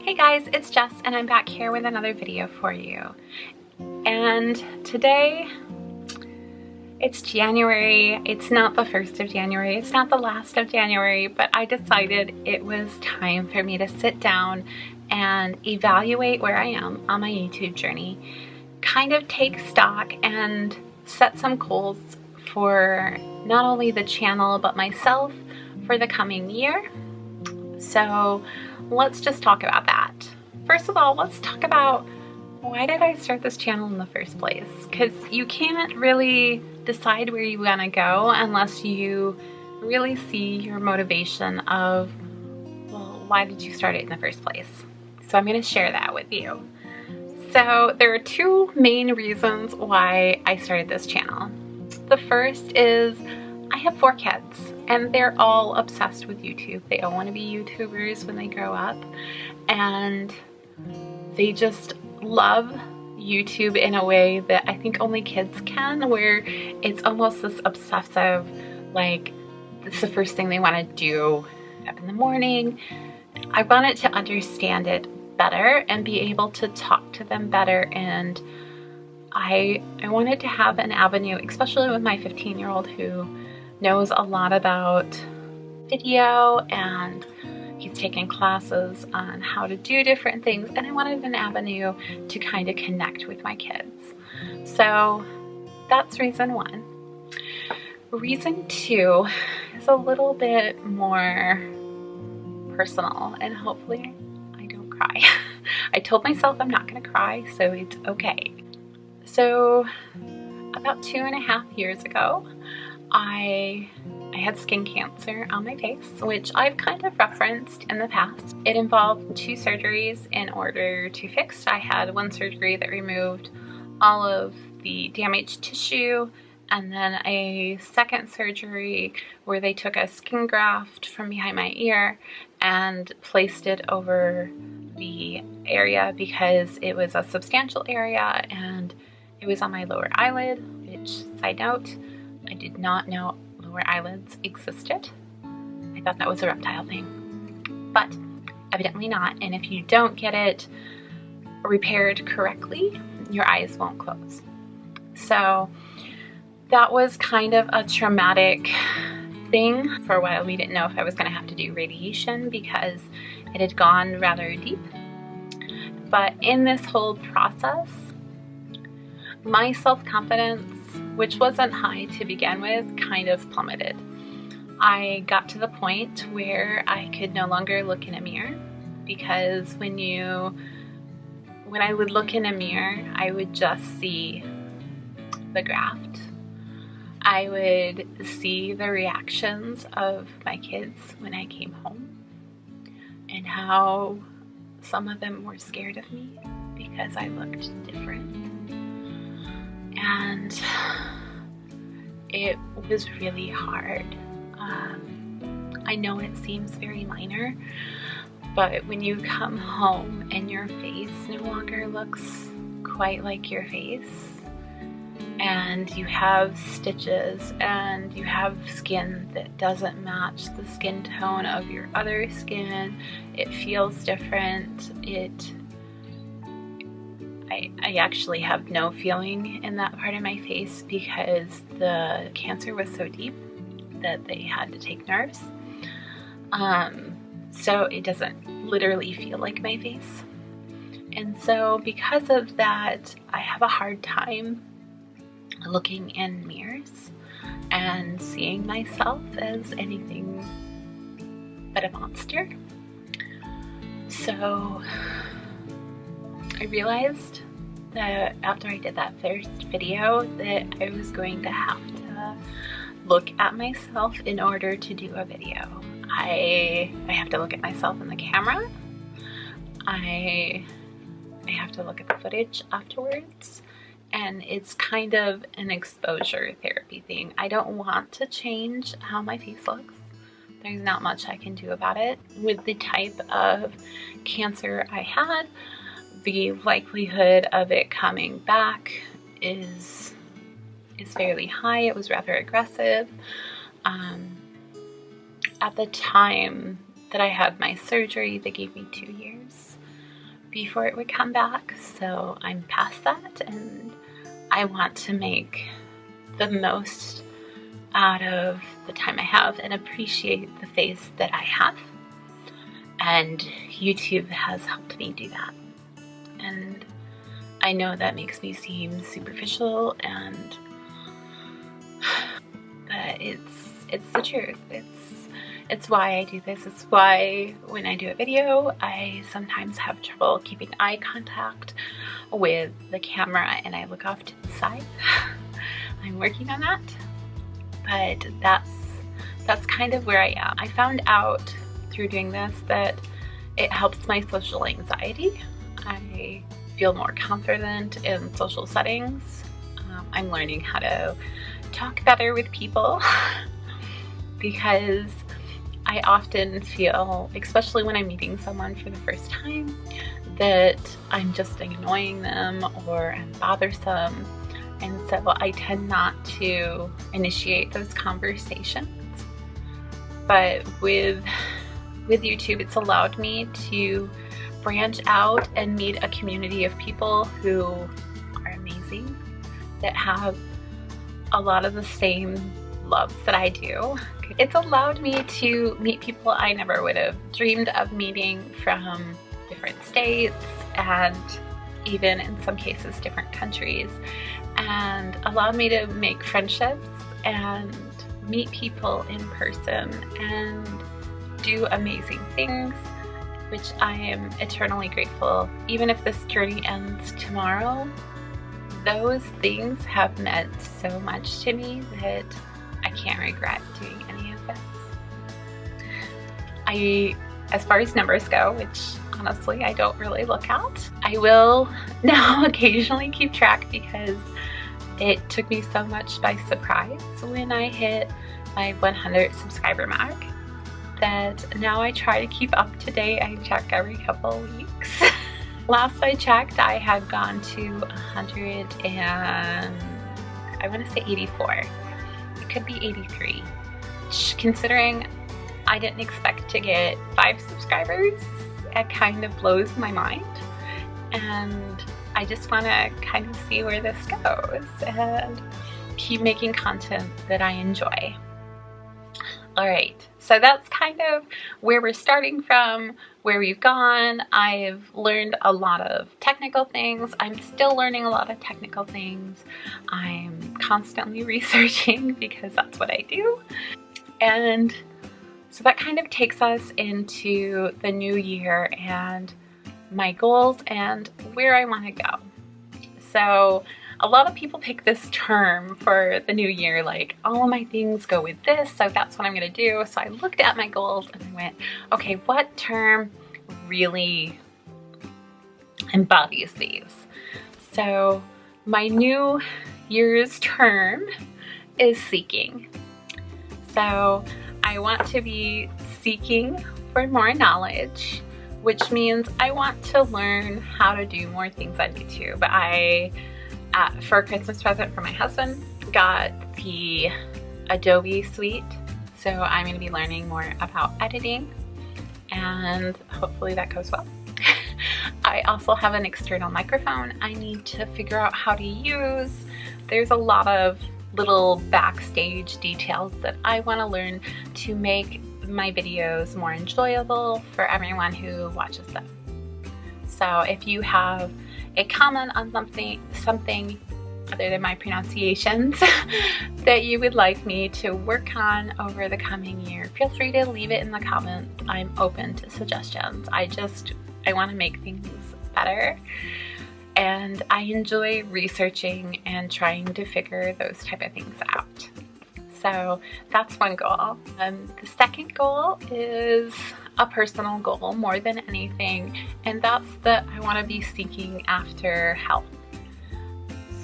Hey guys, it's Jess and I'm back here with another video for you. And today, it's January. It's not the 1st of January, it's not the last of January, but I decided it was time for me to sit down and evaluate where I am on my YouTube journey, kind of take stock and set some goals for not only the channel but myself for the coming year. So let's just talk about that. First of all, let's talk about why did I start this channel in the first place? Because you can't really decide where you want to go unless you really see your motivation of, well, why did you start it in the first place? So I'm going to share that with you. So there are two main reasons why I started this channel. The first is I have 4 kids and they're all obsessed with YouTube. They all want to be YouTubers when they grow up, and they just love YouTube in a way that I think only kids can, where it's almost this obsessive, like it's the first thing they want to do up in the morning. I wanted to understand it better and be able to talk to them better, and I wanted to have an avenue, especially with my 15-year-old who knows a lot about video and he's taken classes on how to do different things, and I wanted an avenue to kind of connect with my kids. So that's reason 1. Reason 2 is a little bit more personal, and hopefully I don't cry. I told myself I'm not going to cry, so it's okay. So about 2.5 years ago, I had skin cancer on my face, which I've kind of referenced in the past. It involved 2 surgeries in order to fix. I had one surgery that removed all of the damaged tissue, and then a second surgery where they took a skin graft from behind my ear and placed it over the area because it was a substantial area and it was on my lower eyelid, which, side note, I did not know lower eyelids existed. I thought that was a reptile thing, but evidently not. And if you don't get it repaired correctly, your eyes won't close. So that was kind of a traumatic thing. For a while, we didn't know if I was going to have to do radiation because it had gone rather deep. But in this whole process, my self-confidence, which wasn't high to begin with, kind of plummeted. I got to the point where I could no longer look in a mirror, because when I would look in a mirror, I would just see the graft. I would see the reactions of my kids when I came home and how some of them were scared of me because I looked different. And it was really hard. I know it seems very minor, but when you come home and your face no longer looks quite like your face, and you have stitches and you have skin that doesn't match the skin tone of your other skin, it feels different. I actually have no feeling in that part of my face because the cancer was so deep that they had to take nerves. So it doesn't literally feel like my face. And so because of that, I have a hard time looking in mirrors and seeing myself as anything but a monster. So I realized that after I did that first video that I was going to have to look at myself in order to do a video. I have to look at myself in the camera. I have to look at the footage afterwards, and it's kind of an exposure therapy thing. I don't want to change how my face looks. There's not much I can do about it. With the type of cancer I had, the likelihood of it coming back is fairly high. It was rather aggressive. At the time that I had my surgery, they gave me 2 years. before it would come back, so I'm past that, and I want to make the most out of the time I have and appreciate the face that I have. And YouTube has helped me do that. And I know that makes me seem superficial, but it's the truth. It's why I do this. It's why when I do a video, I sometimes have trouble keeping eye contact with the camera and I look off to the side. I'm working on that, but that's kind of where I am. I found out through doing this that it helps my social anxiety. I feel more confident in social settings. I'm learning how to talk better with people because I often feel, especially when I'm meeting someone for the first time, that I'm just annoying them or I'm bothersome. And so I tend not to initiate those conversations. But with YouTube, it's allowed me to branch out and meet a community of people who are amazing, that have a lot of the same loves that I do. It's allowed me to meet people I never would have dreamed of meeting from different states and even in some cases different countries, and allowed me to make friendships and meet people in person and do amazing things, which I am eternally grateful. Even if this journey ends tomorrow, those things have meant so much to me that I can't regret doing any of this. As far as numbers go, which honestly I don't really look at, I will now occasionally keep track because it took me so much by surprise when I hit my 100 subscriber mark that now I try to keep up to date. I check every couple of weeks. Last I checked, I had gone to 100 and I want to say 84. It could be 83. Considering I didn't expect to get 5 subscribers, it kind of blows my mind. And I just want to kind of see where this goes and keep making content that I enjoy. Alright, so that's kind of where we're starting from, where we've gone. I've learned a lot of technical things. I'm still learning a lot of technical things. I'm constantly researching because that's what I do. And so that kind of takes us into the new year and my goals and where I want to go. So a lot of people pick this term for the new year, like all of my things go with this, so that's what I'm going to do. So I looked at my goals and I went, okay, what term really embodies these? So my new year's term is seeking. So I want to be seeking for more knowledge, which means I want to learn how to do more things on YouTube. For a Christmas present for my husband, got the Adobe suite. So I'm going to be learning more about editing and hopefully that goes well. I also have an external microphone I need to figure out how to use. There's a lot of little backstage details that I want to learn to make my videos more enjoyable for everyone who watches them. So if you have a comment on something other than my pronunciations that you would like me to work on over the coming year, feel free to leave it in the comments. I'm open to suggestions. I want to make things better, and I enjoy researching and trying to figure those type of things out. So that's one goal. The second goal is a personal goal more than anything, and that's that I want to be seeking after health.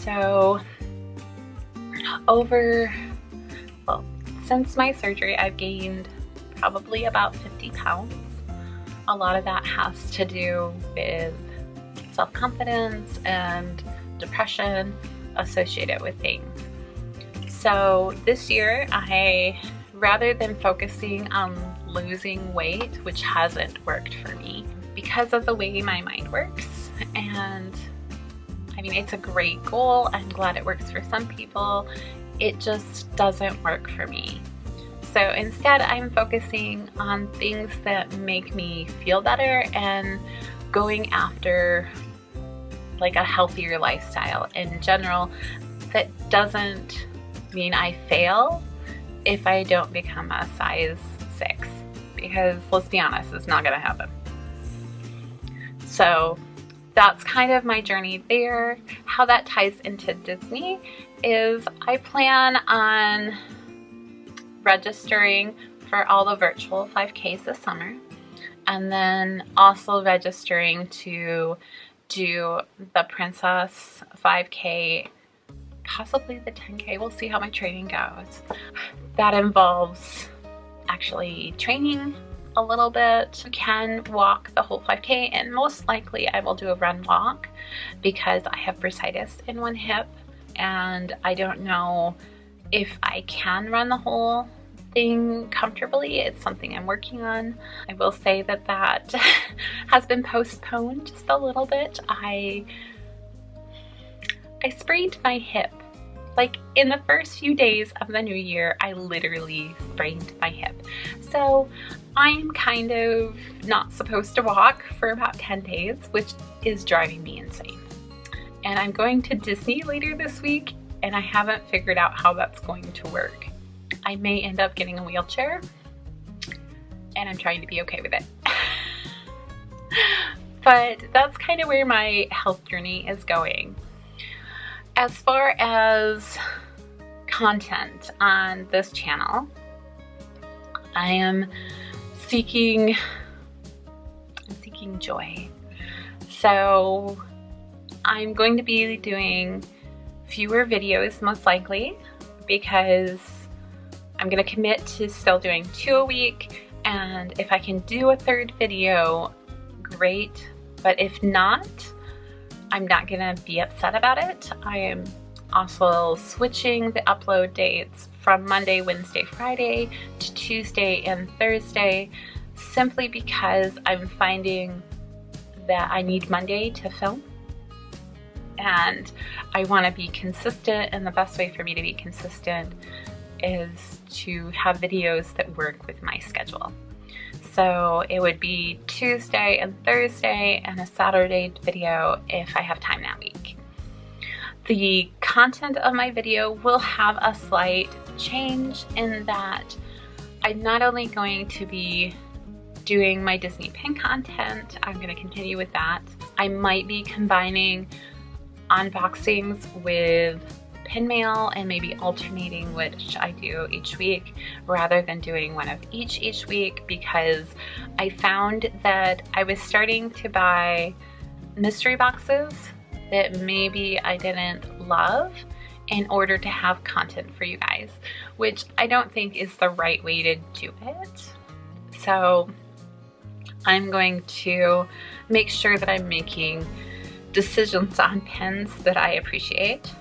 So since my surgery, I've gained probably about 50 pounds. A lot of that has to do with self-confidence and depression associated with things. So this year, rather than focusing on losing weight, which hasn't worked for me, because because of the way my mind works. And I mean, it's a great goal. I'm glad it works for some people. It just doesn't work for me. So instead, I'm focusing on things that make me feel better and going after like a healthier lifestyle in general. That doesn't mean I fail if I don't become a size 6, because let's be honest, it's not gonna happen. So that's kind of my journey there. How that ties into Dizney is I plan on registering for all the virtual 5Ks this summer, and then also registering to do the Princess 5K, possibly the 10K. We'll see how my training goes. That involves actually training a little bit. You can walk the whole 5K, and most likely I will do a run walk because I have bursitis in one hip and I don't know if I can run the whole thing comfortably. It's something I'm working on. I will say that that has been postponed just a little bit. I sprained my hip. Like in the first few days of the new year, I literally sprained my hip. So I'm kind of not supposed to walk for about 10 days, which is driving me insane. And I'm going to Dizney later this week, and I haven't figured out how that's going to work. I may end up getting a wheelchair, and I'm trying to be okay with it. But that's kind of where my health journey is going. As far as content on this channel, I am seeking joy. So I'm going to be doing fewer videos most likely, because I'm going to commit to still doing 2 a week, and if I can do a 3rd video, great, but if not, I'm not going to be upset about it. I am also switching the upload dates from Monday, Wednesday, Friday to Tuesday and Thursday, simply because I'm finding that I need Monday to film, and I want to be consistent, and the best way for me to be consistent is to have videos that work with my schedule. So it would be Tuesday and Thursday and a Saturday video if I have time that week. The content of my video will have a slight change in that I'm not only going to be doing my Dizney pin content, I'm going to continue with that. I might be combining unboxings with pin mail and maybe alternating which I do each week rather than doing one of each week, because I found that I was starting to buy mystery boxes that maybe I didn't love in order to have content for you guys, which I don't think is the right way to do it. So I'm going to make sure that I'm making decisions on pins that I appreciate.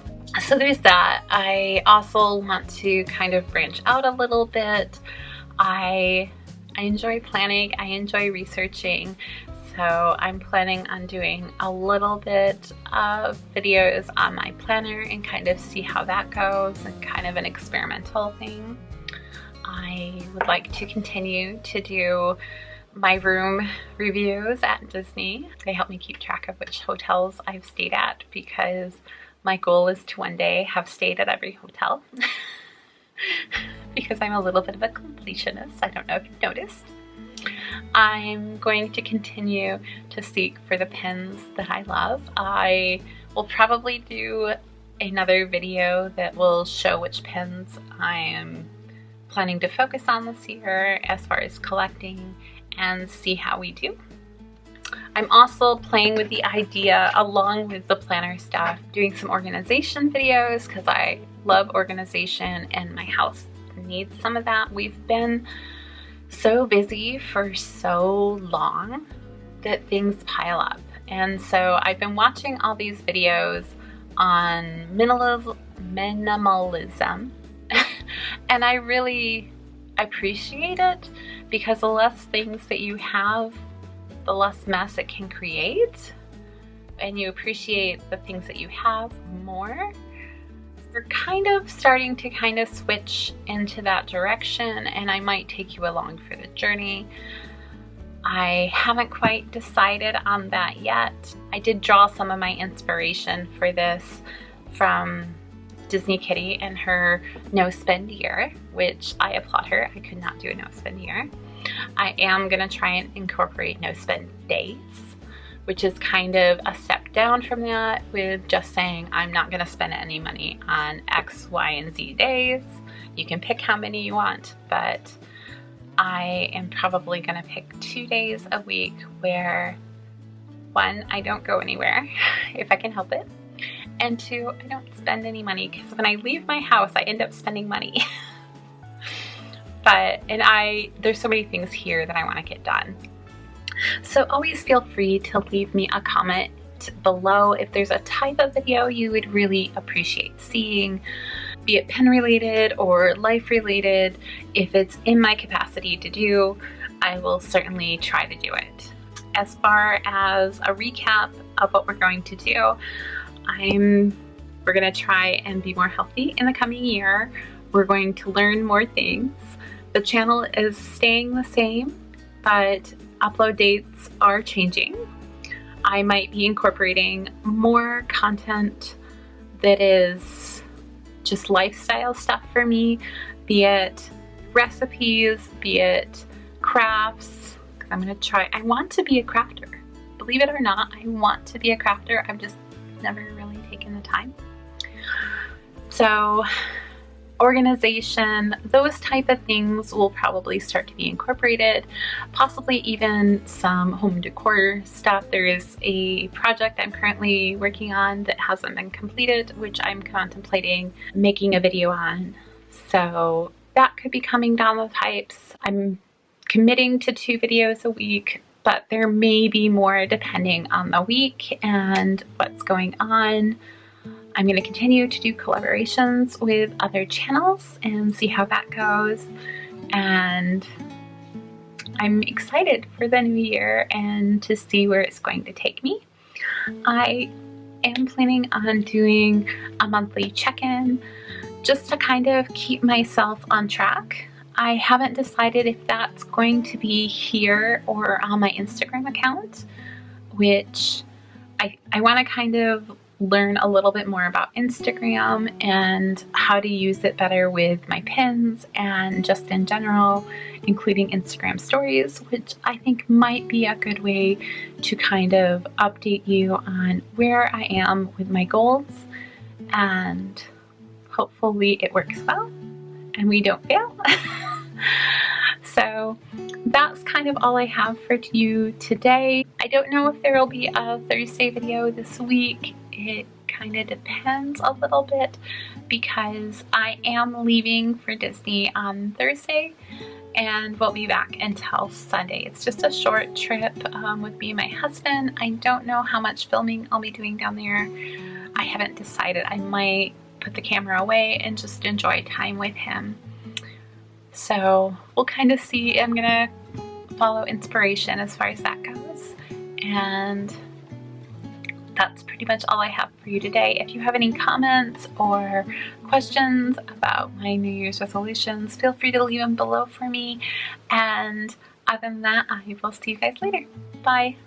So there's that. I also want to kind of branch out a little bit. I enjoy planning, I enjoy researching, so I'm planning on doing a little bit of videos on my planner and kind of see how that goes, and kind of an experimental thing. I would like to continue to do my room reviews at Dizney. They help me keep track of which hotels I've stayed at, because my goal is to one day have stayed at every hotel. Because I'm a little bit of a completionist. I don't know if you've noticed. I'm going to continue to seek for the pins that I love. I will probably do another video that will show which pins I am planning to focus on this year as far as collecting, and see how we do. I'm also playing with the idea, along with the planner stuff, doing some organization videos, because I love organization and my house needs some of that. We've been so busy for so long that things pile up. And so I've been watching all these videos on minimalism and I really appreciate it, because the less things that you have, the less mess it can create, and you appreciate the things that you have more. We're kind of starting to kind of switch into that direction, and I might take you along for the journey. I haven't quite decided on that yet. I did draw some of my inspiration for this from Disney Kitty and her no spend year, which I applaud her. I could not do a no spend year. I am gonna try and incorporate no spend days, which is kind of a step down from that, with just saying I'm not gonna spend any money on X, Y, and Z days. You can pick how many you want, but I am probably gonna pick 2 days a week where, 1, I don't go anywhere if I can help it, and 2, I don't spend any money, because when I leave my house I end up spending money. There's so many things here that I want to get done. So always feel free to leave me a comment below if there's a type of video you would really appreciate seeing, be it pen related or life related. If it's in my capacity to do, I will certainly try to do it. As far as a recap of what we're going to do, we're going to try and be more healthy in the coming year. We're going to learn more things. The channel is staying the same, but upload dates are changing. I might be incorporating more content that is just lifestyle stuff for me, be it recipes, be it crafts. I want to be a crafter. Believe it or not, I want to be a crafter. I've just never really taken the time. So organization, those type of things will probably start to be incorporated, possibly even some home decor stuff. There is a project I'm currently working on that hasn't been completed, which I'm contemplating making a video on. So that could be coming down the pipes. I'm committing to 2 videos a week, but there may be more depending on the week and what's going on. I'm going to continue to do collaborations with other channels and see how that goes. And I'm excited for the new year and to see where it's going to take me. I am planning on doing a monthly check-in just to kind of keep myself on track. I haven't decided if that's going to be here or on my Instagram account, which I want to kind of learn a little bit more about Instagram and how to use it better with my pins and just in general, including Instagram stories, which I think might be a good way to kind of update you on where I am with my goals, and hopefully it works well and we don't fail. So that's kind of all I have for you today. I don't know if there will be a Thursday video this week. It kind of depends a little bit because I am leaving for Disney on Thursday and we'll be back until Sunday. It's just a short trip with me and my husband. I don't know how much filming I'll be doing down there. I haven't decided. I might put the camera away and just enjoy time with him. So we'll kind of see. I'm gonna follow inspiration as far as that goes, and that's pretty much all I have for you today. If you have any comments or questions about my New Year's resolutions, feel free to leave them below for me, and other than that, I will see you guys later. Bye.